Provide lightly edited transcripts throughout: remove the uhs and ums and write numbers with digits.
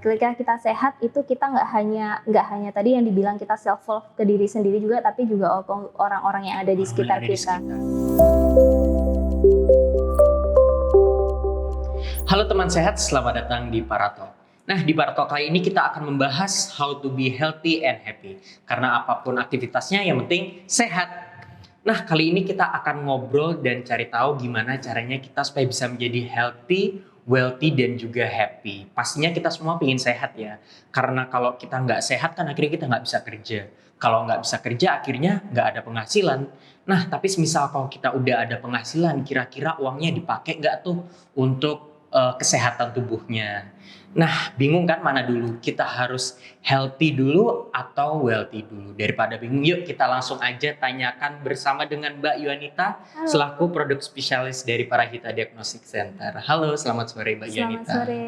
ketika kita sehat itu kita nggak hanya tadi yang dibilang kita self love ke diri sendiri juga, tapi juga orang-orang yang ada di sekitar kita. Halo teman sehat, selamat datang di Paratalk. Nah, di Paratalk kali ini kita akan membahas how to be healthy and happy. Karena apapun aktivitasnya yang penting sehat. Nah, kali ini kita akan ngobrol dan cari tahu gimana caranya kita supaya bisa menjadi healthy, wealthy, dan juga happy. Pastinya kita semua pengen sehat ya. Karena kalau kita nggak sehat kan akhirnya kita nggak bisa kerja. Kalau nggak bisa kerja akhirnya nggak ada penghasilan. Nah, tapi semisal kalau kita udah ada penghasilan, kira-kira uangnya dipakai nggak tuh untuk kesehatan tubuhnya. Nah, bingung kan mana dulu? Kita harus healthy dulu atau wealthy dulu? Daripada bingung, yuk kita langsung aja tanyakan bersama dengan Mbak Yuanita, selaku produk spesialis dari Parahita Diagnostic Center. Halo, selamat sore Mbak Yuanita. Selamat sore.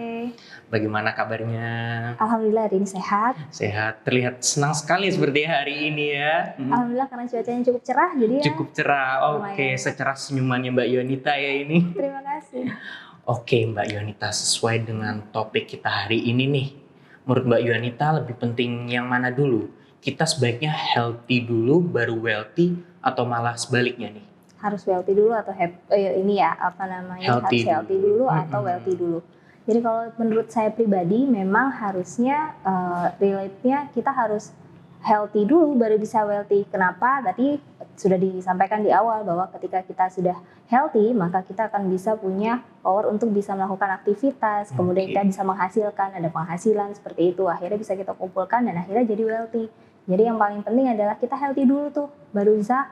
Bagaimana kabarnya? Alhamdulillah hari ini sehat. Sehat, terlihat senang sekali seperti hari ini ya. Alhamdulillah karena cuacanya cukup cerah, jadi ya. Cukup cerah, oke. Secerah senyumannya Mbak Yuanita ya ini. Terima kasih. Oke Mbak Yuanita, sesuai dengan topik kita hari ini nih, menurut Mbak Yuanita lebih penting yang mana dulu? Kita sebaiknya healthy dulu baru wealthy atau malah sebaliknya nih? Harus wealthy dulu atau Healthy harus healthy dulu atau wealthy dulu. Jadi kalau menurut saya pribadi memang harusnya relate-nya kita harus healthy dulu baru bisa wealthy. Kenapa? Tadi sudah disampaikan di awal bahwa ketika kita sudah healthy maka kita akan bisa punya power untuk bisa melakukan aktivitas, kemudian kita bisa menghasilkan, ada penghasilan seperti itu, akhirnya bisa kita kumpulkan dan akhirnya jadi wealthy. Jadi yang paling penting adalah kita healthy dulu tuh baru bisa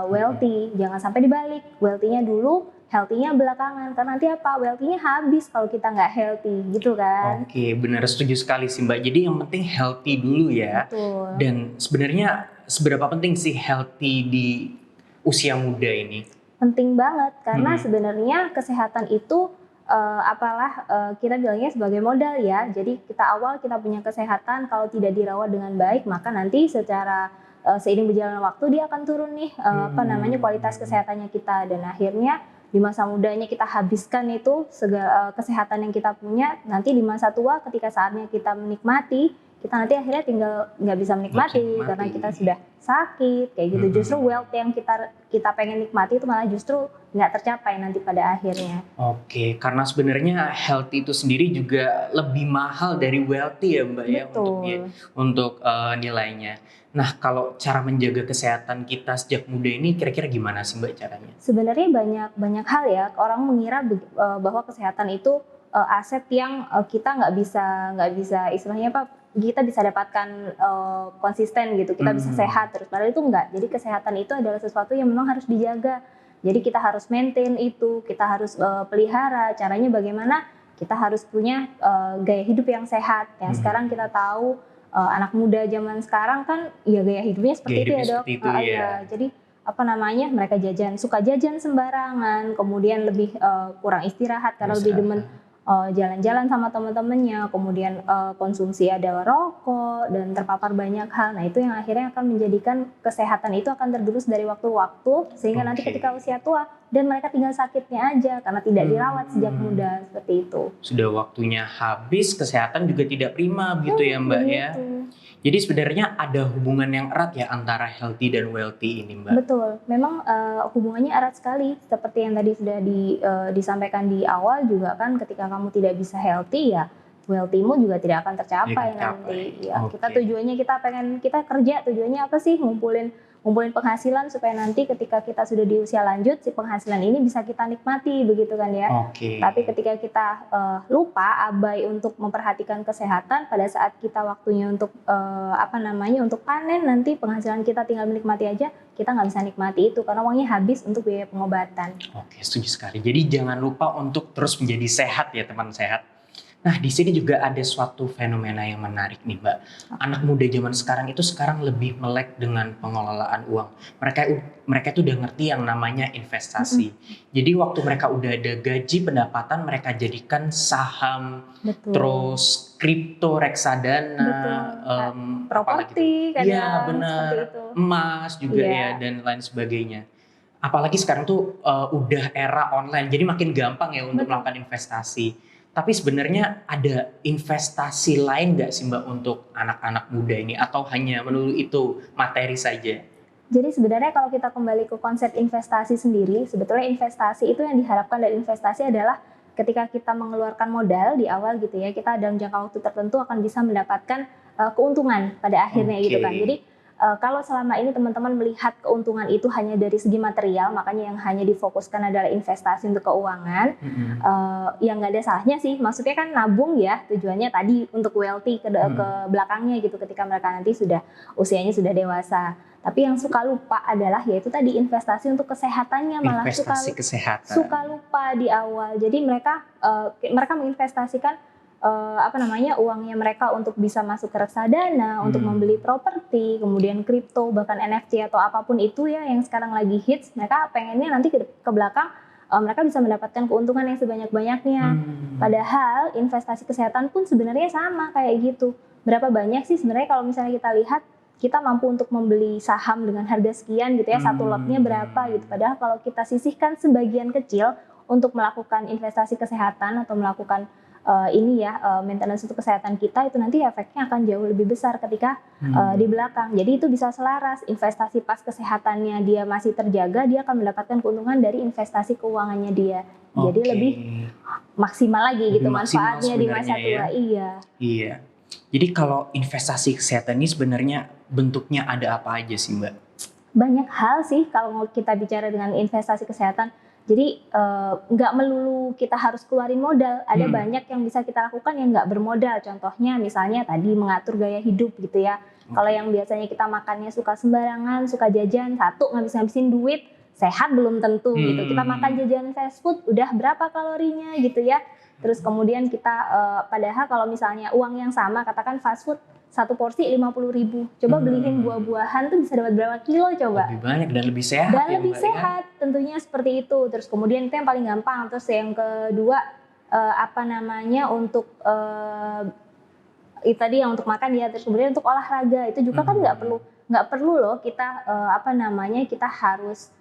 wealthy. Jangan sampai dibalik, wealthy-nya dulu, healthy-nya belakangan. Karena nanti apa? Wealthy-nya habis kalau kita nggak healthy, gitu kan? Oke, benar, setuju sekali sih Mbak. Jadi yang penting healthy dulu ya. Betul. Dan sebenarnya seberapa penting sih healthy di usia muda ini? Penting banget karena sebenarnya kesehatan itu kita bilangnya sebagai modal ya. Jadi kita punya kesehatan, kalau tidak dirawat dengan baik maka nanti secara seiring berjalannya waktu dia akan turun nih kualitas kesehatannya kita, dan akhirnya di masa mudanya kita habiskan itu segala kesehatan yang kita punya, nanti di masa tua ketika saatnya kita menikmati, kita nanti akhirnya tinggal nggak bisa menikmati karena kita sudah sakit kayak gitu. Justru wealth yang kita pengen nikmati itu malah justru nggak tercapai nanti pada akhirnya. Oke, karena sebenarnya healthy itu sendiri juga lebih mahal dari wealthy ya Mbak. Betul. Ya untuk nilainya. Nah, kalau cara menjaga kesehatan kita sejak muda ini kira-kira gimana sih Mbak caranya? Sebenarnya banyak hal ya. Orang mengira bahwa kesehatan itu aset yang kita nggak bisa istilahnya kita bisa dapatkan konsisten gitu, kita bisa sehat terus, padahal itu enggak. Jadi kesehatan itu adalah sesuatu yang memang harus dijaga, jadi kita harus maintain itu, kita harus pelihara. Caranya bagaimana? Kita harus punya gaya hidup yang sehat. Yang sekarang kita tahu anak muda zaman sekarang kan ya gaya hidupnya seperti itu ya dok. Jadi mereka suka jajan sembarangan, kemudian lebih kurang istirahat karena lebih demen jalan-jalan sama teman-temannya, kemudian konsumsi ada rokok dan terpapar banyak hal. Nah itu yang akhirnya akan menjadikan kesehatan itu akan tergerus dari waktu-waktu sehingga nanti ketika usia tua dan mereka tinggal sakitnya aja karena tidak dirawat sejak muda, seperti itu. Sudah waktunya habis, kesehatan juga tidak prima begitu ya Mbak ya. Jadi sebenarnya ada hubungan yang erat ya antara healthy dan wealthy ini Mbak. Betul, memang hubungannya erat sekali. Seperti yang tadi sudah disampaikan di awal juga kan, ketika kamu tidak bisa healthy ya wealthy-mu juga tidak akan tercapai nanti. Ya, kita tujuannya kita kerja, tujuannya apa sih? Ngumpulin penghasilan supaya nanti ketika kita sudah di usia lanjut si penghasilan ini bisa kita nikmati, begitu kan ya. Tapi ketika kita lupa, abai untuk memperhatikan kesehatan, pada saat kita waktunya untuk untuk panen, nanti penghasilan kita tinggal menikmati aja, kita nggak bisa nikmati itu karena uangnya habis untuk biaya pengobatan. Oke, setuju sekali. Jadi jangan lupa untuk terus menjadi sehat ya teman sehat. Nah, di sini juga ada suatu fenomena yang menarik nih, Mbak. Anak muda zaman sekarang itu lebih melek dengan pengelolaan uang. Mereka itu udah ngerti yang namanya investasi. Jadi waktu mereka udah ada gaji pendapatan, mereka jadikan saham, terus kripto, reksadana, properti, ya benar, emas juga ya dan lain sebagainya. Apalagi sekarang tuh udah era online, jadi makin gampang ya untuk melakukan investasi. Tapi sebenarnya ada investasi lain nggak sih Mbak untuk anak-anak muda ini, atau hanya melulu itu materi saja? Jadi sebenarnya kalau kita kembali ke konsep investasi sendiri, sebetulnya investasi itu yang diharapkan dari investasi adalah ketika kita mengeluarkan modal di awal gitu ya, kita dalam jangka waktu tertentu akan bisa mendapatkan keuntungan pada akhirnya gitu kan. Jadi kalau selama ini teman-teman melihat keuntungan itu hanya dari segi material, makanya yang hanya difokuskan adalah investasi untuk keuangan, yang nggak ada salahnya sih. Maksudnya kan nabung ya, tujuannya tadi untuk wealthy ke belakangnya gitu ketika mereka nanti sudah usianya sudah dewasa. Tapi yang suka lupa adalah yaitu tadi investasi untuk kesehatannya, malah Investasi kesehatan. suka lupa di awal. Jadi mereka menginvestasikan uangnya mereka untuk bisa masuk ke reksadana, untuk membeli properti, kemudian kripto, bahkan NFT atau apapun itu ya yang sekarang lagi hits. Mereka pengennya nanti ke belakang mereka bisa mendapatkan keuntungan yang sebanyak-banyaknya. Padahal investasi kesehatan pun sebenarnya sama kayak gitu. Berapa banyak sih sebenarnya kalau misalnya kita lihat, kita mampu untuk membeli saham dengan harga sekian gitu ya, satu lotnya berapa gitu. Padahal kalau kita sisihkan sebagian kecil untuk melakukan investasi kesehatan atau melakukan maintenance untuk kesehatan kita, itu nanti efeknya akan jauh lebih besar ketika di belakang. Jadi itu bisa selaras, investasi pas kesehatannya dia masih terjaga, dia akan mendapatkan keuntungan dari investasi keuangannya dia. Jadi lebih maksimal lagi gitu manfaatnya di masa tua. Iya. Jadi kalau investasi kesehatan ini sebenarnya bentuknya ada apa aja sih Mbak? Banyak hal sih kalau kita bicara dengan investasi kesehatan. Jadi nggak melulu kita harus keluarin modal, ada banyak yang bisa kita lakukan yang nggak bermodal. Contohnya misalnya tadi mengatur gaya hidup gitu ya. Kalau yang biasanya kita makannya suka sembarangan, suka jajan, satu ngabis-ngabisin duit, sehat belum tentu gitu. Kita makan jajan fast food, udah berapa kalorinya gitu ya. Terus kemudian kita padahal kalau misalnya uang yang sama, katakan fast food, satu porsi 50.000. Coba beliin buah-buahan tuh bisa dapat berapa kilo coba? Lebih banyak dan lebih sehat. Dan lebih sehat, tentunya seperti itu. Terus kemudian itu yang paling gampang. Terus yang kedua untuk itu tadi yang untuk makan ya. Terus kemudian untuk olahraga itu juga kan nggak perlu loh kita kita harus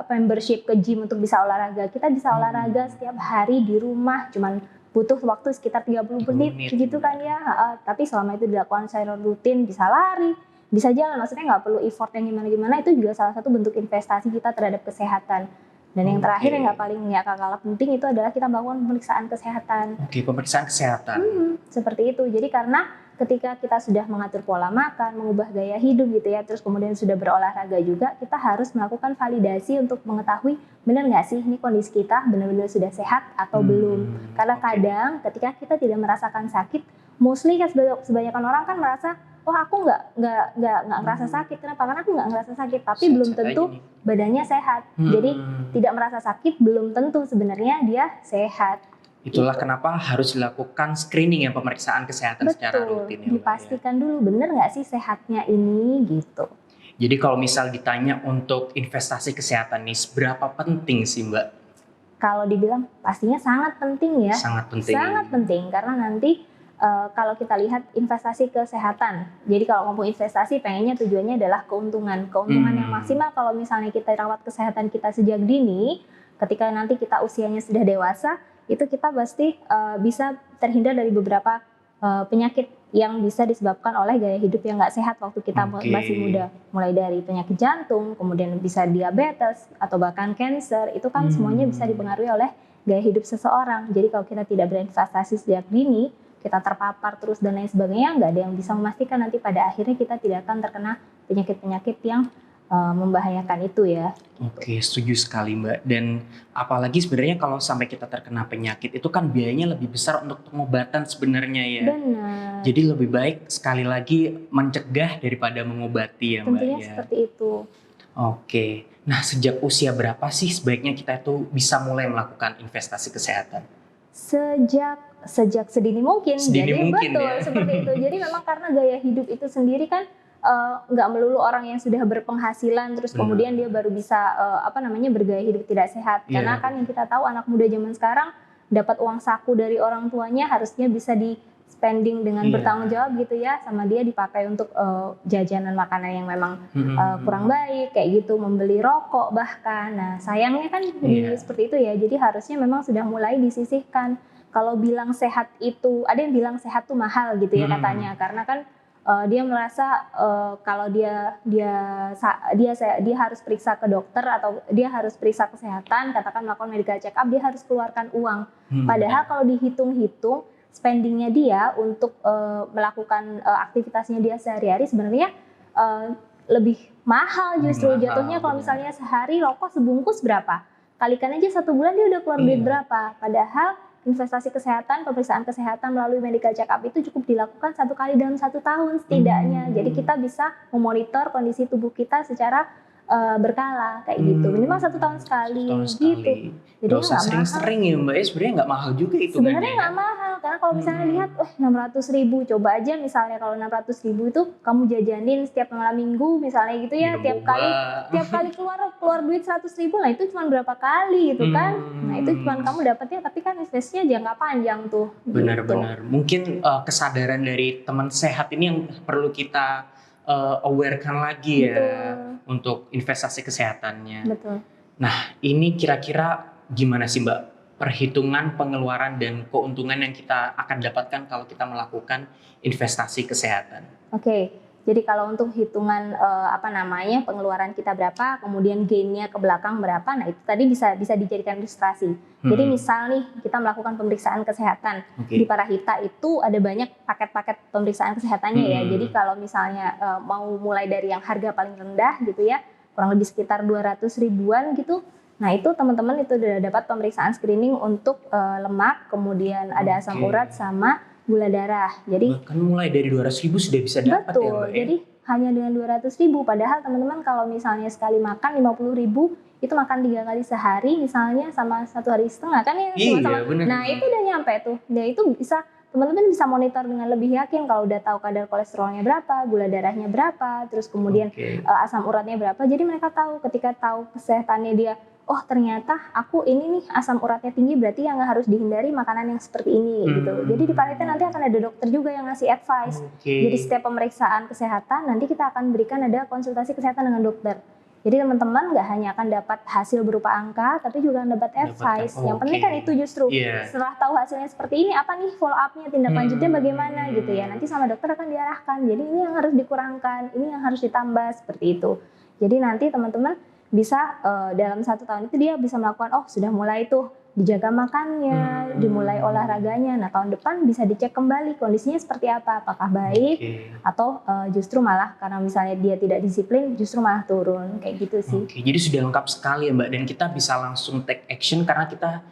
membership ke gym untuk bisa olahraga. Kita bisa olahraga setiap hari di rumah, cuman butuh waktu sekitar 30 menit gitu kan ya. Tapi selama itu dilakukan secara rutin, bisa lari, bisa jalan, maksudnya nggak perlu effort yang gimana-gimana. Itu juga salah satu bentuk investasi kita terhadap kesehatan. Dan yang terakhir yang nggak kalah penting itu adalah kita melakukan pemeriksaan kesehatan. Pemeriksaan kesehatan. Seperti itu. Jadi karena ketika kita sudah mengatur pola makan, mengubah gaya hidup gitu ya, terus kemudian sudah berolahraga juga, kita harus melakukan validasi untuk mengetahui benar nggak sih ini kondisi kita benar-benar sudah sehat atau belum. Karena kadang ketika kita tidak merasakan sakit, mostly kan sebanyakan orang kan merasa, oh aku nggak ngerasa sakit. Kenapa? Karena aku nggak ngerasa sakit, tapi belum tentu badannya sehat. Jadi tidak merasa sakit belum tentu sebenarnya dia sehat. Itulah kenapa harus dilakukan screening ya, pemeriksaan kesehatan secara rutin ya. Dipastikan dulu bener nggak sih sehatnya ini gitu. Jadi kalau misal ditanya untuk investasi kesehatan nih, seberapa penting sih Mbak? Kalau dibilang pastinya sangat penting ya. Sangat penting. Sangat penting karena nanti kalau kita lihat investasi kesehatan. Jadi kalau ngomong investasi pengennya tujuannya adalah keuntungan yang maksimal. Kalau misalnya kita rawat kesehatan kita sejak dini, ketika nanti kita usianya sudah dewasa, itu kita pasti bisa terhindar dari beberapa penyakit yang bisa disebabkan oleh gaya hidup yang nggak sehat waktu kita masih muda. Mulai dari penyakit jantung, kemudian bisa diabetes, atau bahkan cancer, itu kan semuanya bisa dipengaruhi oleh gaya hidup seseorang. Jadi kalau kita tidak berinvestasi sejak dini, kita terpapar terus dan lain sebagainya, nggak ada yang bisa memastikan nanti pada akhirnya kita tidak akan terkena penyakit-penyakit yang membahayakan itu ya. Oke, setuju sekali Mbak. Dan apalagi sebenarnya kalau sampai kita terkena penyakit itu kan biayanya lebih besar untuk pengobatan sebenarnya ya. Benar. Jadi lebih baik sekali lagi mencegah daripada mengobati ya Mbak. Tentunya seperti itu. Oke. Nah, sejak usia berapa sih sebaiknya kita itu bisa mulai melakukan investasi kesehatan? Sejak sedini mungkin. Sedini jadi mungkin, betul ya. seperti itu. Jadi memang karena gaya hidup itu sendiri kan nggak melulu orang yang sudah berpenghasilan terus kemudian dia baru bisa bergaya hidup tidak sehat. Karena kan yang kita tahu anak muda zaman sekarang dapat uang saku dari orang tuanya harusnya bisa di spending dengan bertanggung jawab gitu ya, sama dia dipakai untuk jajanan makanan yang memang kurang baik kayak gitu, membeli rokok bahkan. Nah sayangnya kan seperti itu ya. Jadi harusnya memang sudah mulai disisihkan. kalau bilang sehat itu, ada yang bilang sehat tuh mahal gitu ya katanya, karena kan dia merasa kalau dia harus periksa ke dokter atau dia harus periksa kesehatan, katakan melakukan medical check up, dia harus keluarkan uang. Padahal kalau dihitung-hitung spendingnya dia untuk melakukan aktivitasnya dia sehari-hari sebenarnya lebih mahal justru jatuhnya. Kalau misalnya sehari rokok sebungkus berapa? Kalikan aja 1 bulan dia udah keluar duit berapa. Padahal investasi kesehatan, pemeriksaan kesehatan melalui medical check up itu cukup dilakukan 1 kali dalam 1 tahun setidaknya. Jadi kita bisa memonitor kondisi tubuh kita secara berkala kayak gitu. Minimal 1 tahun sekali gitu. Jadi nggak usah sering-sering ya Mbak, sebenarnya nggak mahal juga itu. Sebenarnya nggak mahal, karena kalau misalnya lihat 600.000, coba aja misalnya kalau 600.000 itu kamu jajanin setiap malam minggu misalnya gitu ya, tiap kali keluar duit 100.000, nah itu cuma berapa kali gitu kan. Nah itu cuma kamu dapatnya, tapi kan investasinya jangka panjang tuh. Benar-benar. Mungkin kesadaran dari teman sehat ini yang perlu kita aware-kan lagi ya untuk investasi kesehatannya. Betul. Nah ini kira-kira gimana sih Mbak perhitungan pengeluaran dan keuntungan yang kita akan dapatkan kalau kita melakukan investasi kesehatan? Oke, jadi kalau untuk hitungan pengeluaran kita berapa, kemudian gainnya ke belakang berapa, nah itu tadi bisa dijadikan ilustrasi. Jadi misal nih kita melakukan pemeriksaan kesehatan di Parahita itu ada banyak paket-paket pemeriksaan kesehatannya ya. Jadi kalau misalnya mau mulai dari yang harga paling rendah gitu ya, kurang lebih sekitar 200 ribuan gitu. Nah itu teman-teman itu udah dapat pemeriksaan screening untuk lemak, kemudian ada asam urat sama gula darah. Jadi bahkan mulai dari 200.000 sudah bisa dapat ya Mbak. Jadi hanya dengan 200.000, padahal teman-teman kalau misalnya sekali makan 50.000 itu makan 3 kali sehari misalnya sama 1 hari setengah kan ya. Bener. Nah itu udah nyampe tuh. Nah itu bisa teman-teman bisa monitor dengan lebih yakin kalau udah tahu kadar kolesterolnya berapa, gula darahnya berapa, terus kemudian asam uratnya berapa. Jadi mereka tahu ketika tahu kesehatannya dia, oh ternyata aku ini nih asam uratnya tinggi, berarti yang harus dihindari makanan yang seperti ini gitu. Jadi di Parahita nanti akan ada dokter juga yang ngasih advice. Jadi setiap pemeriksaan kesehatan nanti kita akan berikan ada konsultasi kesehatan dengan dokter. Jadi teman-teman nggak hanya akan dapat hasil berupa angka, tapi juga akan dapat advice. Yang penting kan itu justru setelah tahu hasilnya seperti ini, apa nih follow up-nya, tindak lanjutnya bagaimana gitu ya. Nanti sama dokter akan diarahkan. Jadi ini yang harus dikurangkan, ini yang harus ditambah seperti itu. Jadi nanti teman-teman bisa dalam 1 tahun itu dia bisa melakukan, oh sudah mulai tuh dijaga makannya, dimulai olahraganya. Nah tahun depan bisa dicek kembali kondisinya seperti apa, apakah baik atau justru malah karena misalnya dia tidak disiplin justru malah turun kayak gitu sih. Jadi sudah lengkap sekali ya Mbak, dan kita bisa langsung take action karena kita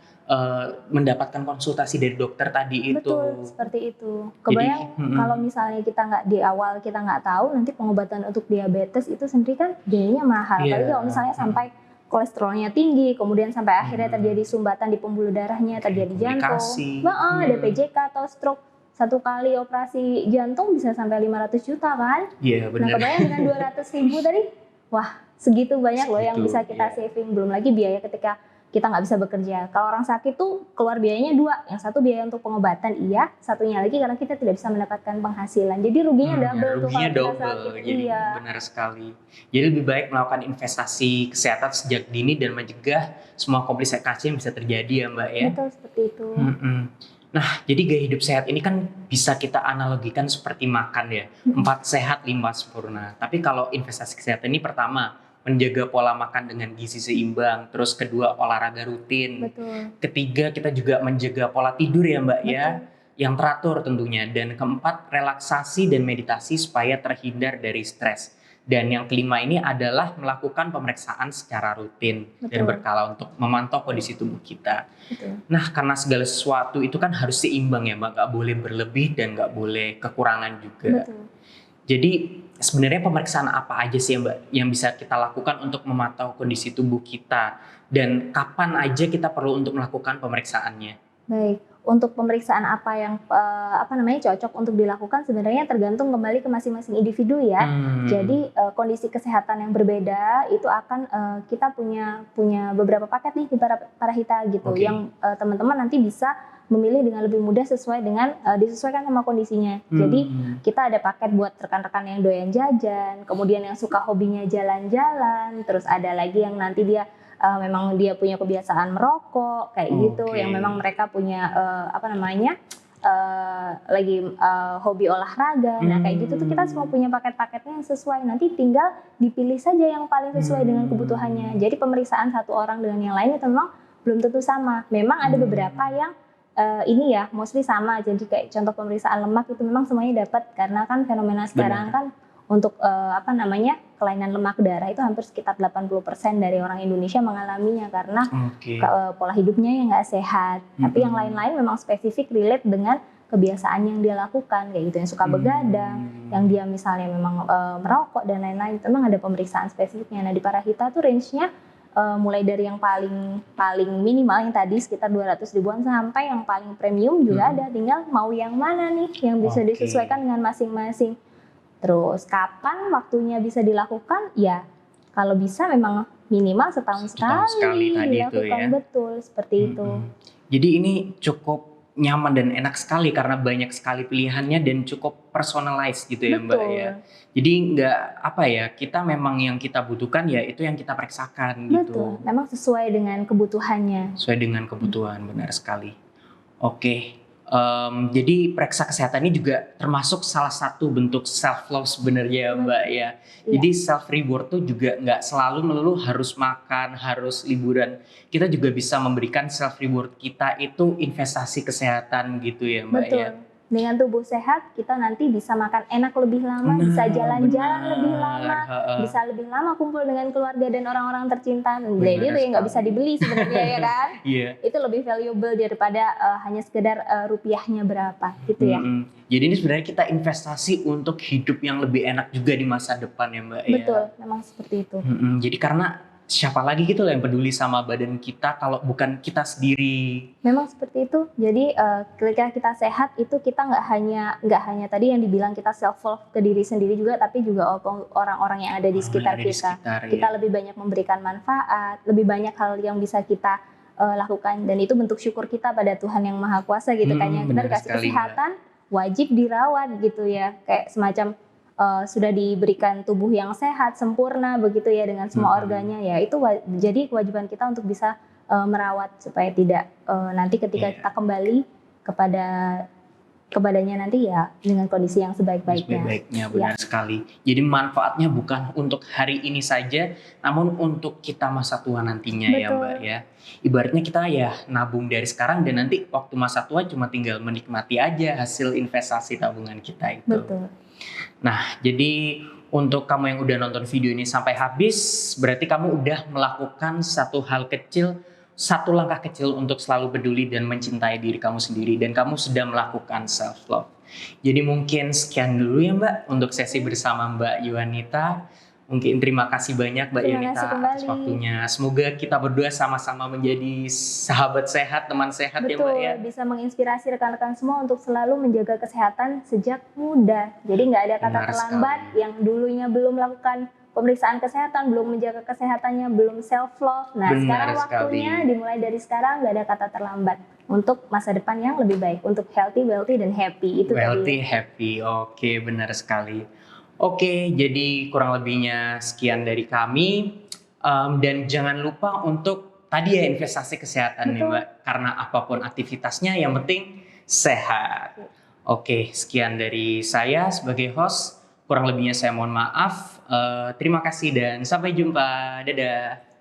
mendapatkan konsultasi dari dokter tadi itu. Betul, seperti itu. Kebayang kalau misalnya kita nggak di awal kita nggak tahu, nanti pengobatan untuk diabetes itu sendiri kan biayanya mahal. Apalagi kalau misalnya sampai kolesterolnya tinggi, kemudian sampai akhirnya terjadi sumbatan di pembuluh darahnya, terjadi jantung, ada PJK atau stroke. 1 kali operasi jantung bisa sampai 500 juta kan? Iya benar. Nah kebayang dengan 200.000 tadi, wah segitu banyak loh yang bisa kita saving. Belum lagi biaya ketika kita nggak bisa bekerja. Kalau orang sakit tuh keluar biayanya 2, yang satu biaya untuk pengobatan satunya lagi karena kita tidak bisa mendapatkan penghasilan. Jadi ruginya double tuh kalau kita sakit. Jadi benar sekali. Jadi lebih baik melakukan investasi kesehatan sejak dini dan mencegah semua komplikasi yang bisa terjadi ya Mbak ya. Betul seperti itu. Nah, jadi gaya hidup sehat ini kan bisa kita analogikan seperti makan ya. 4 sehat 5 sempurna. Tapi kalau investasi kesehatan ini pertama menjaga pola makan dengan gizi seimbang, terus kedua olahraga rutin. Ketiga kita juga menjaga pola tidur ya Mbak ya, yang teratur tentunya. Dan keempat relaksasi dan meditasi supaya terhindar dari stres. Dan yang kelima ini adalah melakukan pemeriksaan secara rutin dan berkala untuk memantau kondisi tubuh kita. Nah karena segala sesuatu itu kan harus seimbang ya Mbak, gak boleh berlebih dan gak boleh kekurangan juga. Jadi sebenarnya pemeriksaan apa aja sih Mbak yang bisa kita lakukan untuk memantau kondisi tubuh kita, dan kapan aja kita perlu untuk melakukan pemeriksaannya? Baik, untuk pemeriksaan apa yang cocok untuk dilakukan sebenarnya tergantung kembali ke masing-masing individu ya. Jadi kondisi kesehatan yang berbeda itu akan kita punya beberapa paket nih di Parahita gitu, yang teman-teman nanti bisa memilih dengan lebih mudah sesuai dengan disesuaikan sama kondisinya. Jadi kita ada paket buat rekan-rekan yang doyan jajan, kemudian yang suka hobinya jalan-jalan, terus ada lagi yang nanti dia memang dia punya kebiasaan merokok kayak gitu, Oke. yang memang mereka punya lagi hobi olahraga. Nah kayak gitu tuh kita semua punya paket-paketnya yang sesuai. Nanti tinggal dipilih saja yang paling sesuai dengan kebutuhannya. Jadi pemeriksaan satu orang dengan yang lain itu memang belum tentu sama. Memang ada beberapa yang ini ya mostly sama. Jadi kayak contoh pemeriksaan lemak itu memang semuanya dapat, karena kan fenomena sekarang kan untuk kelainan lemak darah itu hampir sekitar 80% dari orang Indonesia mengalaminya karena pola hidupnya yang nggak sehat. Tapi yang lain-lain memang spesifik relate dengan kebiasaan yang dia lakukan, kayak gitu, yang suka begadang, yang dia misalnya memang merokok dan lain-lain. Itu memang ada pemeriksaan spesifiknya. Nah di Parahita tuh range-nya mulai dari yang paling minimal yang tadi sekitar 200 ribuan sampai yang paling premium juga ada. Tinggal mau yang mana nih yang bisa disesuaikan dengan masing-masing. Terus kapan waktunya bisa dilakukan? Ya kalau bisa memang minimal setahun sekali tadi dilakukan, itu ya. betul seperti itu. Jadi ini cukup nyaman dan enak sekali karena banyak sekali pilihannya dan cukup personalized gitu ya Mbak ya. Jadi nggak kita memang yang kita butuhkan ya itu yang kita periksakan gitu. Betul, memang sesuai dengan kebutuhannya. Sesuai dengan kebutuhan, benar sekali. Oke. Jadi periksa kesehatan ini juga termasuk salah satu bentuk self love sebenarnya Mbak ya. Jadi self reward tuh juga nggak selalu melulu harus makan, harus liburan. Kita juga bisa memberikan self reward kita itu investasi kesehatan gitu ya Mbak ya. Dengan tubuh sehat kita nanti bisa makan enak lebih lama, bisa jalan-jalan lebih lama, bisa lebih lama kumpul dengan keluarga dan orang-orang tercinta. Jadi itu yang nggak bisa dibeli sebenarnya ya kan. Itu lebih valuable daripada hanya sekedar rupiahnya berapa gitu ya. Jadi ini sebenarnya kita investasi untuk hidup yang lebih enak juga di masa depan ya Mbak ya. Betul, memang seperti itu. Jadi karena siapa lagi gitu loh yang peduli sama badan kita kalau bukan kita sendiri. Memang seperti itu. Jadi ketika kita sehat itu kita nggak hanya tadi yang dibilang kita self love ke diri sendiri juga, tapi juga orang-orang yang ada di sekitar kita. Kita lebih banyak memberikan manfaat, lebih banyak hal yang bisa kita lakukan, dan itu bentuk syukur kita pada Tuhan yang Maha Kuasa gitu kan, yang kita dikasih kesehatan wajib dirawat gitu ya, kayak semacam sudah diberikan tubuh yang sehat, sempurna begitu ya dengan semua organnya ya, itu jadi kewajiban kita untuk bisa merawat supaya tidak nanti ketika kita kembali kepadanya nanti ya dengan kondisi yang sebaik-baiknya. Benar sekali. Jadi manfaatnya bukan untuk hari ini saja, namun untuk kita masa tua nantinya. Ya Mbak ya. Ibaratnya kita ya nabung dari sekarang dan nanti waktu masa tua cuma tinggal menikmati aja hasil investasi tabungan kita itu. Betul. Nah, jadi untuk kamu yang udah nonton video ini sampai habis, berarti kamu udah melakukan satu langkah kecil untuk selalu peduli dan mencintai diri kamu sendiri, dan kamu sudah melakukan self love. Jadi mungkin sekian dulu ya Mbak untuk sesi bersama Mbak Yuanita. Mungkin terima kasih banyak Mbak Yuanita atas waktunya. Semoga kita berdua sama-sama menjadi sahabat sehat, teman sehat. Betul, ya Mbak ya. Bisa menginspirasi rekan-rekan semua untuk selalu menjaga kesehatan sejak muda. Jadi nggak ada kata terlambat. Yang dulunya belum melakukan pemeriksaan kesehatan, belum menjaga kesehatannya, belum self love. Nah sekarang waktunya dimulai dari sekarang, nggak ada kata terlambat untuk masa depan yang lebih baik, untuk healthy, wealthy, dan happy. Itu wealthy, happy. Oke, benar sekali. Oke, jadi kurang lebihnya sekian dari kami, dan jangan lupa untuk tadi ya investasi kesehatan nih Mbak, karena apapun aktivitasnya yang penting sehat. Oke, sekian dari saya sebagai host, kurang lebihnya saya mohon maaf. Terima kasih dan sampai jumpa, dadah.